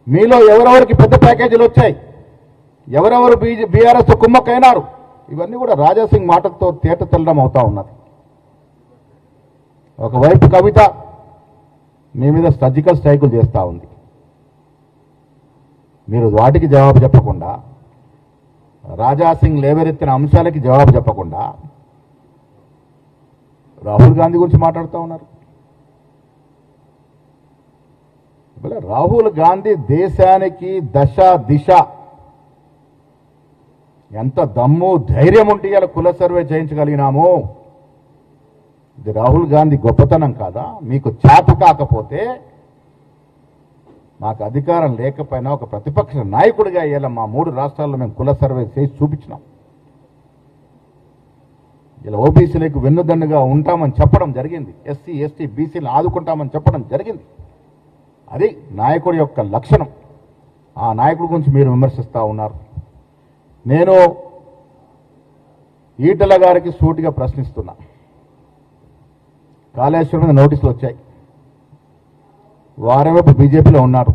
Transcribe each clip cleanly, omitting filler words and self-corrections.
మీలో ఎవరెవరికి పెద్ద ప్యాకేజీలు వచ్చాయి, ఎవరెవరు బీఆర్ఎస్ కుమ్మక్కైనారు, ఇవన్నీ కూడా రాజాసింగ్ మాటలతో తేట తెల్లడం అవుతా ఉన్నది. ఒకవైపు కవిత మీ మీద సర్జికల్ స్ట్రైకులు చేస్తూ ఉంది. మీరు వాటికి జవాబు చెప్పకుండా, రాజాసింగ్ లేవరెత్తిన అంశాలకి జవాబు చెప్పకుండా రాహుల్ గాంధీ గురించి మాట్లాడుతూ ఉన్నారు. రాహుల్ గాంధీ దేశానికి దశ దిశ ఎంత దమ్ము ధైర్యం ఉంటే ఇలా కుల సర్వే చేయించగలిగినాము. ఇది రాహుల్ గాంధీ గొప్పతనం కాదా? మీకు చేత కాకపోతే, మాకు అధికారం లేకపోయినా ఒక ప్రతిపక్ష నాయకుడిగా ఇలా మా 3 రాష్ట్రాల్లో మేము కుల సర్వే చేసి చూపించినాం. ఇలా ఓబీసీలకు వెన్నుదన్నుగా ఉంటామని చెప్పడం జరిగింది, ఎస్సీ ఎస్టీ బీసీలను ఆదుకుంటామని చెప్పడం జరిగింది. అది నాయకుడి యొక్క లక్షణం. ఆ నాయకుడి గురించి మీరు విమర్శిస్తూ ఉన్నారు. నేను ఈటల గారికి సూటిగా ప్రశ్నిస్తున్నా. కాళేశ్వరం మీద నోటీసులు వచ్చాయి, వారి వైపు బీజేపీలో ఉన్నారు.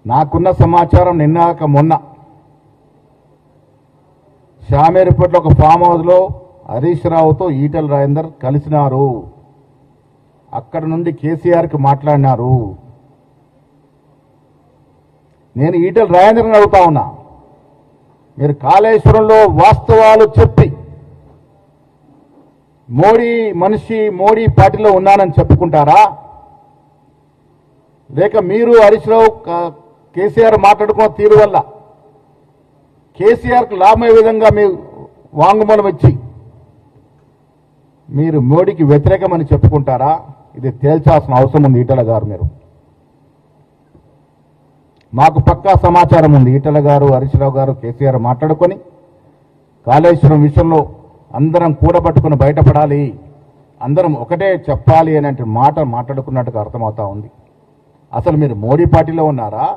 నాకున్న సమాచారం నిన్నాక మొన్న శామేరిపేటలో ఒక ఫామ్ హౌస్లో హరీష్ రావుతో ఈటల రాజేందర్ కలిసినారు. అక్కడ నుండి కేసీఆర్కి మాట్లాడినారు. నేను ఈటల రాజేందర్ని అడుగుతా ఉన్నా, మీరు కాళేశ్వరంలో వాస్తవాలు చెప్పి మోడీ మనిషి మోడీ పార్టీలో ఉన్నానని చెప్పుకుంటారా, లేక మీరు హరీష్ రావు కేసీఆర్ మాట్లాడుకున్న తీరు వల్ల కేసీఆర్కు లాభమయ్యే విధంగా మీరు వాంగ్మూలం ఇచ్చి మీరు మోడీకి వ్యతిరేకమని చెప్పుకుంటారా? ఇది తేల్చాల్సిన అవసరం ఉంది ఈటల గారు. మీరు మాకు పక్కా సమాచారం ఉంది. ఈటల గారు హరీష్ రావు గారు కేసీఆర్ మాట్లాడుకొని కాళేశ్వరం విషయంలో అందరం కూడబట్టుకుని బయటపడాలి, అందరం ఒకటే చెప్పాలి అనే మాట మాట్లాడుకున్నట్టుగా అర్థమవుతా ఉంది. అసలు మీరు మోడీ పార్టీలో ఉన్నారా,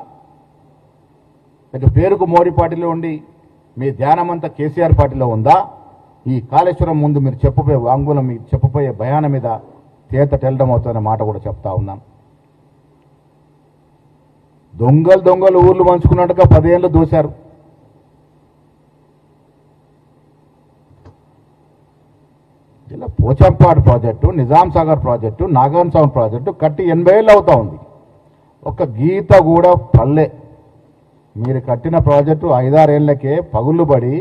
లేక పేరుకు మోడీ పార్టీలో ఉండి మీ ధ్యానమంతా కేసీఆర్ పార్టీలో ఉందా? ఈ కాళేశ్వరం ముందు మీరు చెప్పబోయే వాంగ్మూలం, మీరు చెప్పబోయే భయాన మీద తేత తెల్లడం అవుతుందనే మాట కూడా చెప్తా ఉన్నాను. దొంగలు ఊర్లు పంచుకున్నట్టుగా 10 ఏళ్ళు దోశారు. ఇలా Pochampadu project, Nizam Sagar project, Nagarjuna Sagar project కట్టి 80 ఏళ్ళు అవుతా ఉంది. ఒక గీత కూడా పల్లె. మీరు కట్టిన ప్రాజెక్టు 5-6 ఏళ్లకే పగుళ్ళు పడి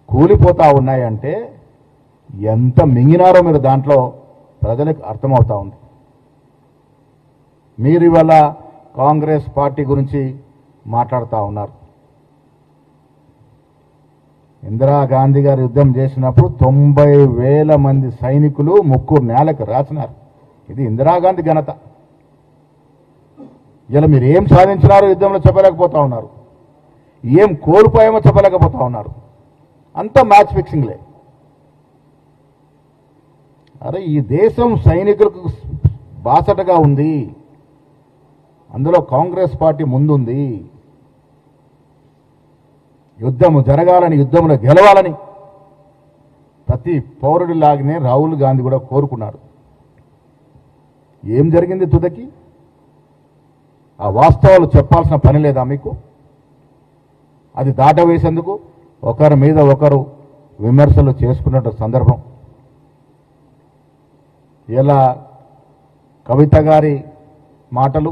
కూలిపోతా ఉన్నాయంటే ఎంత మింగినారో మీరు దాంట్లో ప్రజలకు అర్థమవుతా ఉంది. మీరు ఇవాళ కాంగ్రెస్ పార్టీ గురించి మాట్లాడుతూ ఉన్నారు. ఇందిరాగాంధీ గారు యుద్ధం చేసినప్పుడు 90,000 మంది సైనికులు ముక్కు నేలకు రాసినారు. ఇది ఇందిరాగాంధీ ఘనత. ఇలా మీరు ఏం సాధించినారో యుద్ధంలో చెప్పలేకపోతా ఉన్నారు, ఏం కోల్పోయామో చెప్పలేకపోతా ఉన్నారు. అంతా మ్యాచ్ ఫిక్సింగ్లే. అరే ఈ దేశం సైనికులకు బాసటగా ఉంది, అందులో కాంగ్రెస్ పార్టీ ముందుంది. యుద్ధము జరగాలని, యుద్ధంలో గెలవాలని ప్రతి పౌరుడిలాగానే రాహుల్ గాంధీ కూడా కోరుకున్నాడు. ఏం జరిగింది తుదకి? ఆ వాస్తవాలు చెప్పాల్సిన పని లేదా మీకు? అది దాటవేసేందుకు ఒకరి మీద ఒకరు విమర్శలు చేసుకున్న సందర్భం. ఇలా కవిత గారి మాటలు,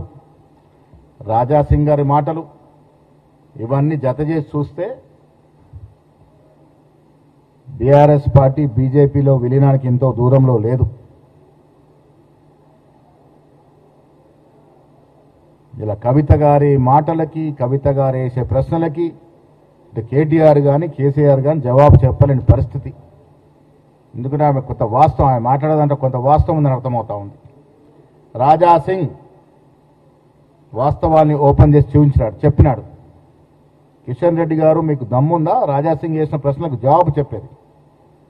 రాజాసింగ్ గారి మాటలు ఇవన్నీ జత చేసి చూస్తే బీఆర్ఎస్ పార్టీ బీజేపీలో విలీనానికి ఎంతో దూరంలో లేదు. ఇలా కవిత గారి మాటలకి, కవిత గారు వేసే ప్రశ్నలకి కేటీఆర్ కానీ కేసీఆర్ కానీ జవాబు చెప్పలేని పరిస్థితి. ఎందుకంటే ఆమె కొంత వాస్తవం, ఆమె మాట్లాడేదంటే కొంత వాస్తవం ఉందని అర్థమవుతా ఉంది. రాజాసింగ్ వాస్తవాన్ని ఓపెన్ చేసి చెప్పినాడు. కిషన్ రెడ్డి గారు మీకు దమ్ముందా రాజాసింగ్ చేసిన ప్రశ్నలకు జవాబు చెప్పేది?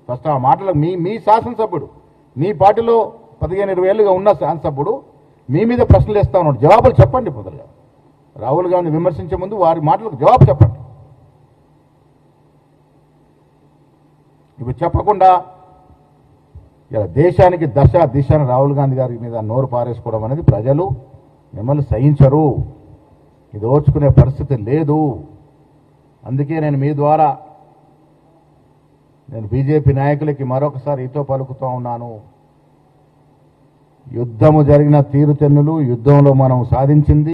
ఫస్ట్ ఆ మాటలకు మీ శాసనసభ్యుడు, మీ పార్టీలో 15-20 ఏళ్ళుగా ఉన్న శాసనసభ్యుడు మీ మీద ప్రశ్నలు వేస్తా ఉన్నాడు. జవాబులు చెప్పండి. మొదలుగా రాహుల్ గాంధీ విమర్శించే ముందు వారి మాటలకు జవాబు చెప్పండి. ఇవి చెప్పకుండా ఇలా దేశానికి దశ దిశను రాహుల్ గాంధీ గారి మీద నోరు పారేసుకోవడం అనేది ప్రజలు మిమ్మల్ని సహించరు. ఇది ఓర్చుకునే పరిస్థితి లేదు. అందుకే నేను మీ ద్వారా నేను బీజేపీ నాయకులకి మరొకసారి ఈతో పలుకుతూ ఉన్నాను. యుద్ధము జరిగిన తీరుతెన్నులు, యుద్ధంలో మనం సాధించింది